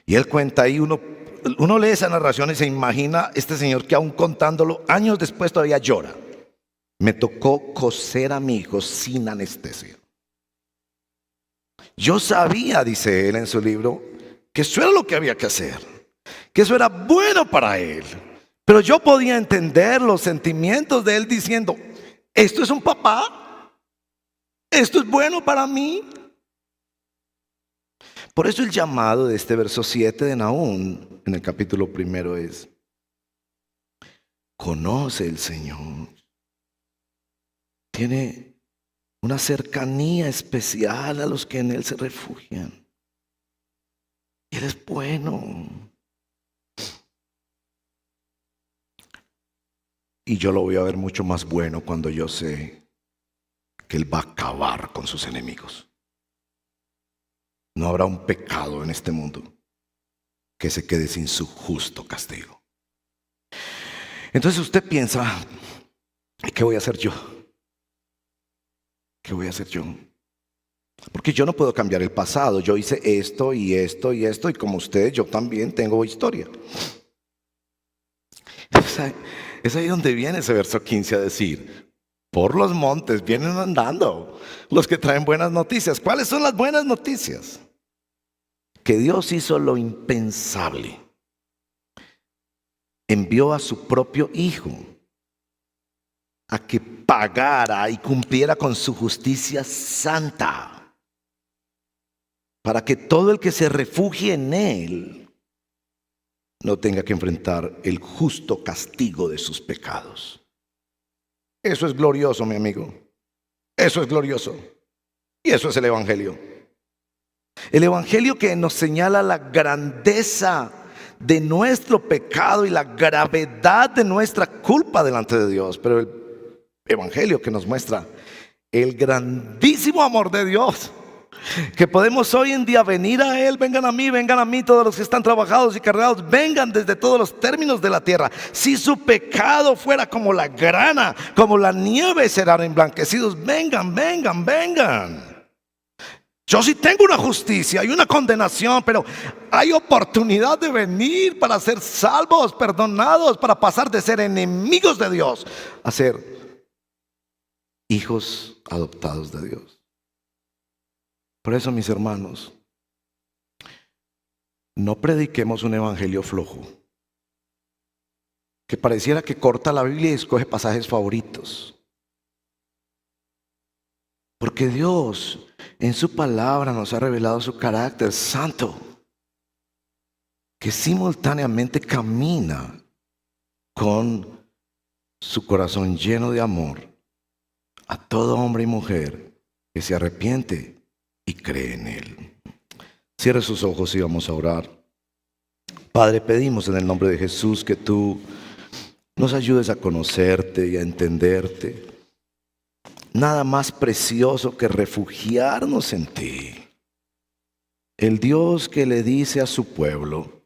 Y él cuenta ahí, uno lee esa narración y se imagina este señor que aún contándolo, años después todavía llora. Me tocó coser a mi hijo sin anestesia. Yo sabía, dice él en su libro, que eso era lo que había que hacer, que eso era bueno para él. Pero yo podía entender los sentimientos de él diciendo, esto es un papá, esto es bueno para mí. Por eso el llamado de este verso 7 de Nahum, en el capítulo 1, es, conoce el Señor. Tiene una cercanía especial a los que en Él se refugian. Él es bueno. Y yo lo voy a ver mucho más bueno cuando yo sé que Él va a acabar con sus enemigos. No habrá un pecado en este mundo que se quede sin su justo castigo. Entonces usted piensa, ¿qué voy a hacer yo? ¿Qué voy a hacer yo? Porque yo no puedo cambiar el pasado. Yo hice esto y esto y esto, y como ustedes, yo también tengo historia. Es ahí donde viene ese verso 15 a decir, por los montes vienen andando los que traen buenas noticias. ¿Cuáles son las buenas noticias? Que Dios hizo lo impensable. Envió a su propio Hijo a que pagara y cumpliera con su justicia santa, para que todo el que se refugie en Él no tenga que enfrentar el justo castigo de sus pecados. Eso es glorioso, mi amigo. Eso es glorioso. Y eso es el Evangelio. El Evangelio que nos señala la grandeza de nuestro pecado y la gravedad de nuestra culpa delante de Dios. Pero el Evangelio que nos muestra el grandísimo amor de Dios, que podemos hoy en día venir a Él. Vengan a mí todos los que están trabajados y cargados, vengan desde todos los términos de la tierra. Si su pecado fuera como la grana, como la nieve, serán emblanquecidos. Vengan, vengan, vengan. Yo sí tengo una justicia y una condenación, pero hay oportunidad de venir para ser salvos, perdonados, para pasar de ser enemigos de Dios a ser hijos adoptados de Dios. Por eso, mis hermanos, no prediquemos un evangelio flojo, que pareciera que corta la Biblia y escoge pasajes favoritos. Porque Dios en su palabra nos ha revelado su carácter santo, que simultáneamente camina con su corazón lleno de amor a todo hombre y mujer que se arrepiente y cree en Él. Cierre sus ojos y vamos a orar. Padre, pedimos en el nombre de Jesús que tú nos ayudes a conocerte y a entenderte. Nada más precioso que refugiarnos en ti. El Dios que le dice a su pueblo,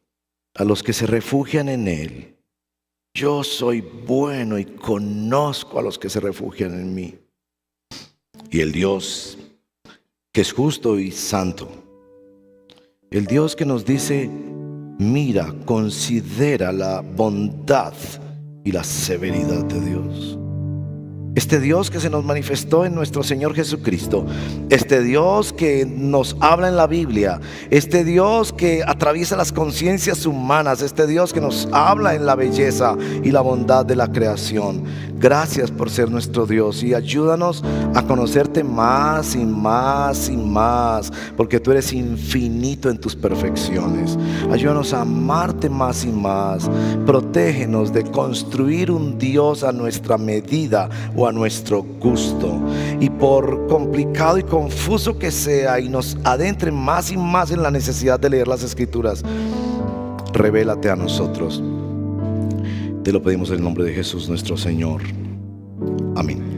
a los que se refugian en Él: yo soy bueno y conozco a los que se refugian en mí. Y el Dios que es justo y santo, el Dios que nos dice: mira, considera la bondad y la severidad de Dios. Este Dios que se nos manifestó en nuestro Señor Jesucristo, este Dios que nos habla en la Biblia, este Dios que atraviesa las conciencias humanas, este Dios que nos habla en la belleza y la bondad de la creación. Gracias por ser nuestro Dios y ayúdanos a conocerte más y más y más, porque tú eres infinito en tus perfecciones. Ayúdanos a amarte más y más. Protégenos de construir un Dios a nuestra medida o a nuestro gusto, y por complicado y confuso que sea y nos adentre más y más en la necesidad de leer las Escrituras, revélate a nosotros. Te lo pedimos en el nombre de Jesús nuestro Señor. Amén.